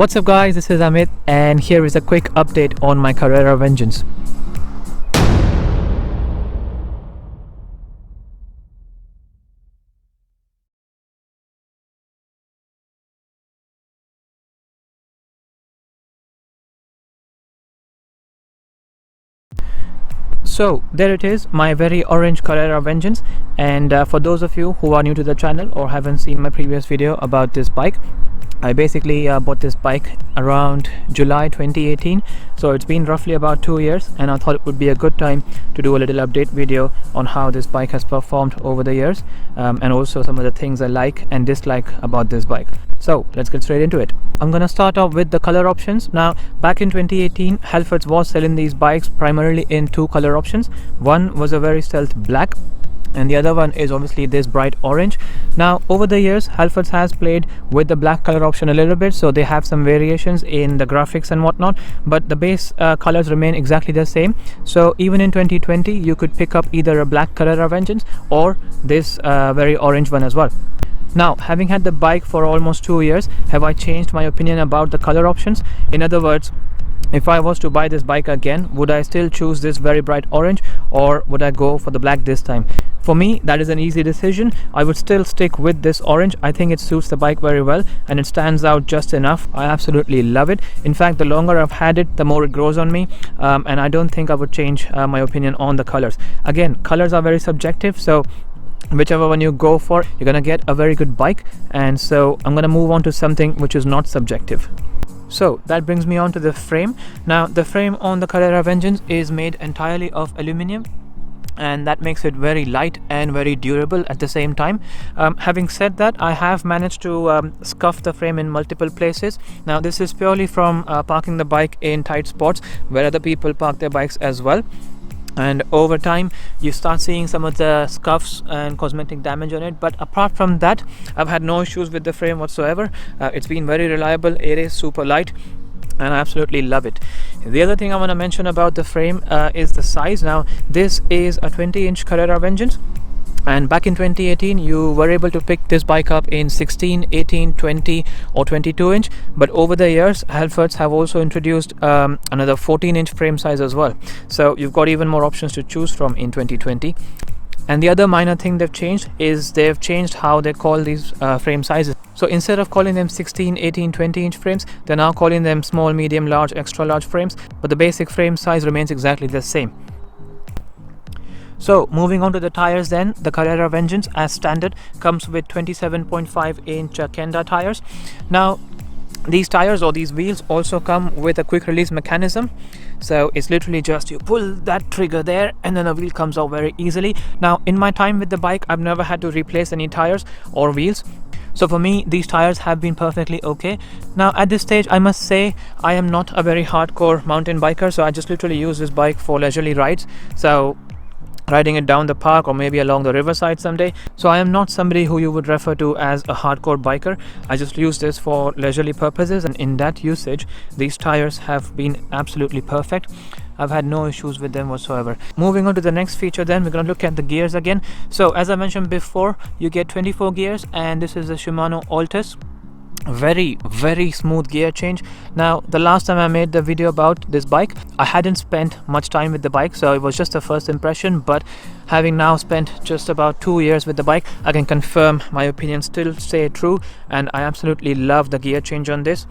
What's up guys, this is Amit and here is a quick update on my Carrera Vengeance. So there it is, my very orange Carrera Vengeance. And for those of you who are new to the channel or haven't seen my previous video about this bike, I basically bought this bike around July 2018, so it's been roughly about 2 years, and I thought it would be a good time to do a little update video on how this bike has performed over the years, and also some of the things I like and dislike about this bike. So let's get straight into it. I'm gonna start off with the color options. Now, back in 2018, Halfords was selling these bikes primarily in two color options. One was a very stealth black, and the other one is obviously this bright orange. Now over the years, Halfords has played with the black color option a little bit, so they have some variations in the graphics and whatnot, but the base colors remain exactly the same. So even in 2020 you could pick up either a black Carrera Vengeance or this very orange one as well. Now, having had the bike for almost 2 years, have I changed my opinion about the color options? In other words, if I was to buy this bike again, would I still choose this very bright orange, or would I go for the black this time? For me, that is an easy decision. I would still stick with this orange. I think it suits the bike very well and it stands out just enough. I absolutely love it. In fact, the longer I've had it, the more it grows on me, and I don't think I would change my opinion on the colors. Again, colors are very subjective, so whichever one you go for, you're gonna get a very good bike. And so I'm gonna move on to something which is not subjective. So that brings me on to the frame. Now the frame on the Carrera Vengeance is made entirely of aluminium, and that makes it very light and very durable at the same time. Having said that, I have managed to scuff the frame in multiple places. Now this is purely from parking the bike in tight spots where other people park their bikes as well, and over time you start seeing some of the scuffs and cosmetic damage on it. But apart from that, I've had no issues with the frame whatsoever. It's been very reliable, it is super light, and I absolutely love it. The other thing I want to mention about the frame is the size. Now this is a 20-inch Carrera Vengeance, and back in 2018 you were able to pick this bike up in 16, 18, 20 or 22 inch, but over the years Halfords have also introduced another 14-inch frame size as well, so you've got even more options to choose from in 2020. And the other minor thing they've changed is they've changed how they call these frame sizes. So instead of calling them 16, 18, 20 inch frames, they're now calling them small, medium, large, extra large frames, but the basic frame size remains exactly the same. So moving on to the tires then, the Carrera Vengeance as standard comes with 27.5 inch Kenda tires. Now these tires or these wheels also come with a quick release mechanism, so it's literally just you pull that trigger there and then the wheel comes out very easily. Now in my time with the bike, I've never had to replace any tires or wheels, so for me these tires have been perfectly okay. Now at this stage I must say I am not a very hardcore mountain biker, so I just literally use this bike for leisurely rides, so riding it down the park or maybe along the riverside someday. So I am not somebody who you would refer to as a hardcore biker. I just use this for leisurely purposes, and in that usage these tires have been absolutely perfect. I've had no issues with them whatsoever. Moving on to the next feature then, we're going to look at the gears again. So as I mentioned before, you get 24 gears, and this is the Shimano Altus. Very smooth gear change. Now the last time I made the video about this bike, I hadn't spent much time with the bike, so it was just a first impression, but having now spent just about 2 years with the bike, I can confirm my opinions still stay true, and I absolutely love the gear change on this.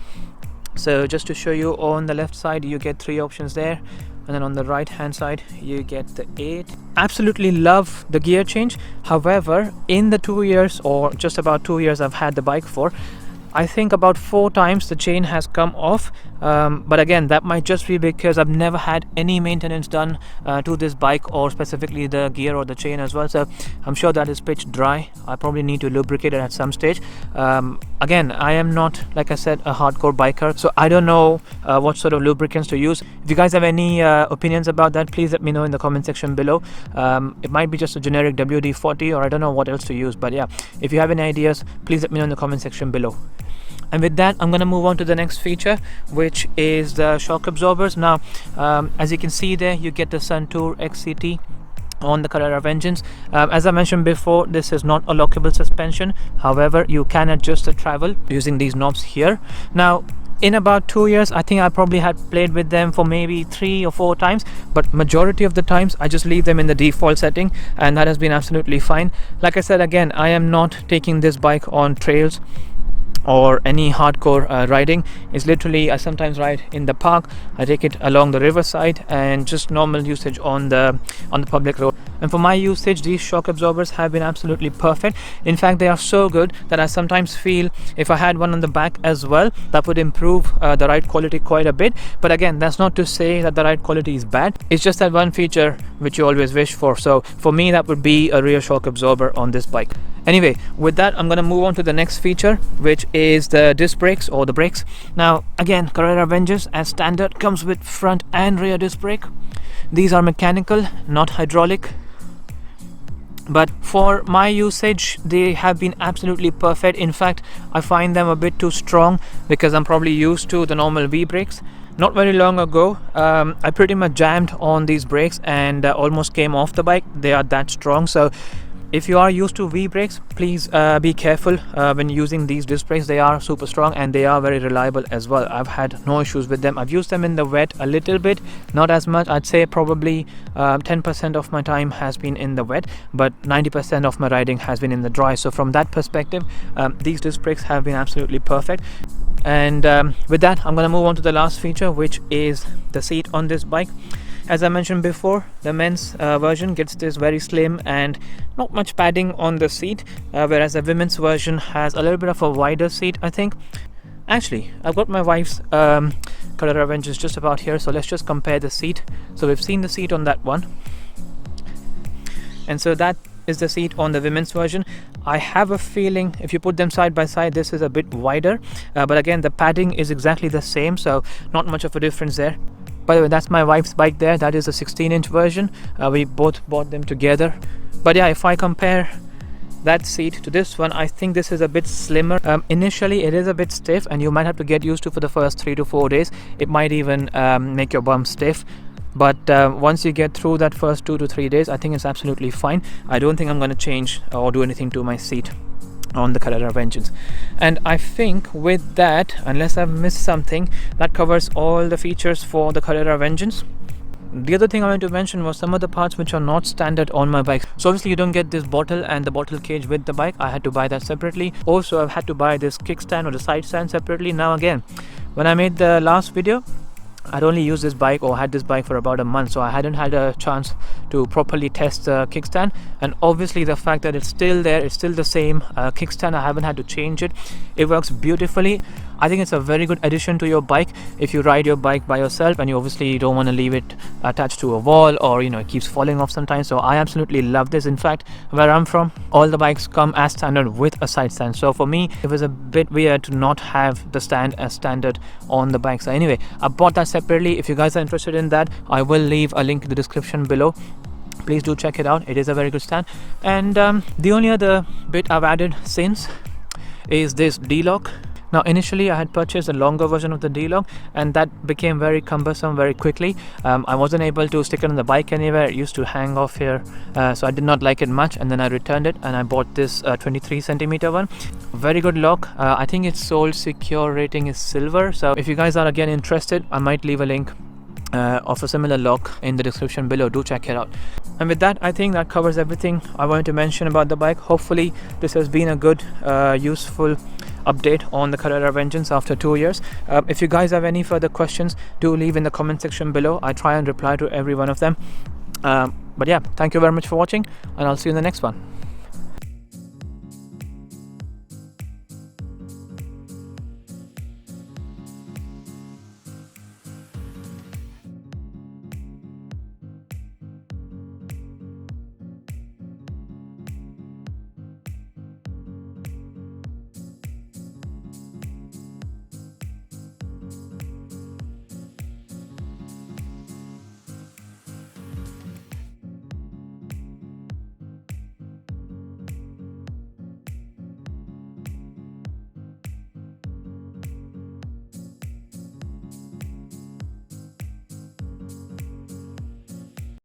So just to show you, on the left side you get 3 options there, and then on the right hand side you get the 8. Absolutely love the gear change. However, in the 2 years or just about 2 years I've had the bike for, I think about 4 times the chain has come off, but again that might just be because I've never had any maintenance done to this bike, or specifically the gear or the chain as well, so I'm sure that is pitch dry. I probably need to lubricate it at some stage. Again, I am not, like I said, a hardcore biker, so I don't know what sort of lubricants to use. If you guys have any opinions about that, please let me know in the comment section below. It might be just a generic WD-40, or I don't know what else to use, but yeah, if you have any ideas, please let me know in the comment section below. And with that, I'm going to move on to the next feature, which is the shock absorbers. Now as you can see there, you get the Suntour XCT on the Carrera Vengeance. As I mentioned before, this is not a lockable suspension. However, you can adjust the travel using these knobs here. Now in about 2 years, I think I probably had played with them for maybe 3 or 4 times, but majority of the times I just leave them in the default setting, and that has been absolutely fine. Like I said, again, I am not taking this bike on trails or any hardcore riding. It's literally, I sometimes ride in the park, I take it along the riverside, and just normal usage on the public road. And for my usage, these shock absorbers have been absolutely perfect. In fact, they are so good that I sometimes feel if I had one on the back as well, that would improve the ride quality quite a bit. But again, that's not to say that the ride quality is bad. It's just that one feature which you always wish for. So for me, that would be a rear shock absorber on this bike. Anyway, with that, I'm going to move on to the next feature, which is the disc brakes or the brakes. Now again, Carrera Vengeance as standard comes with front and rear disc brake. These are mechanical, not hydraulic, but for my usage they have been absolutely perfect. In fact, I find them a bit too strong because I'm probably used to the normal V brakes. Not very long ago, I pretty much jammed on these brakes and almost came off the bike. They are that strong. So if you are used to V brakes, please be careful when using these disc brakes. They are super strong and they are very reliable as well. I've had no issues with them. I've used them in the wet a little bit, not as much. I'd say probably 10% of my time has been in the wet, but 90% of my riding has been in the dry. So from that perspective, these disc brakes have been absolutely perfect. And with that, I'm going to move on to the last feature, which is the seat on this bike. As I mentioned before, the men's version gets this very slim and not much padding on the seat, whereas the women's version has a little bit of a wider seat, I think. Actually, I've got my wife's Carrera Vengeance just about here, so let's just compare the seat. So we've seen the seat on that one, and so that is the seat on the women's version. I have a feeling if you put them side by side, this is a bit wider, but again, the padding is exactly the same, so not much of a difference there. By the way, that's my wife's bike there. That is a 16-inch version. We both bought them together. But yeah, if I compare that seat to this one, I think this is a bit slimmer. Initially, it is a bit stiff and you might have to get used to for the first 3 to 4 days. It might even make your bum stiff. But once you get through that first 2 to 3 days, I think it's absolutely fine. I don't think I'm going to change or do anything to my seat on the Carrera Vengeance. And I think with that, unless I've missed something, that covers all the features for the Carrera Vengeance. The other thing I wanted to mention was some of the parts which are not standard on my bike. So obviously you don't get this bottle and the bottle cage with the bike. I had to buy that separately. Also, I've had to buy this kickstand or the side stand separately. Now again, when I made the last video, I'd only used this bike or had this bike for about a month, so I hadn't had a chance to properly test the kickstand. And obviously the fact that it's still there, it's still the same kickstand, I haven't had to change it. It works beautifully. I think it's a very good addition to your bike if you ride your bike by yourself and you obviously don't want to leave it attached to a wall, or it keeps falling off sometimes. So I absolutely love this. In fact, where I'm from, all the bikes come as standard with a side stand. So for me, it was a bit weird to not have the stand as standard on the bike. So anyway, I bought that separately. If you guys are interested in that, I will leave a link in the description below. Please do check it out. It is a very good stand. And the only other bit I've added since is this D-lock. Now initially I had purchased a longer version of the D-lock and that became very cumbersome very quickly. I wasn't able to stick it on the bike anywhere. It used to hang off here, so I did not like it much, and then I returned it and I bought this 23 centimeter one. Very good lock. I think its sole secure rating is silver, so if you guys are again interested, I might leave a link of a similar lock in the description below. Do check it out. And with that, I think that covers everything I wanted to mention about the bike. Hopefully this has been a good useful update on the Carrera Vengeance after 2 years. If you guys have any further questions, do leave in the comment section below. I try and reply to every one of them. But yeah, thank you very much for watching, and I'll see you in the next one.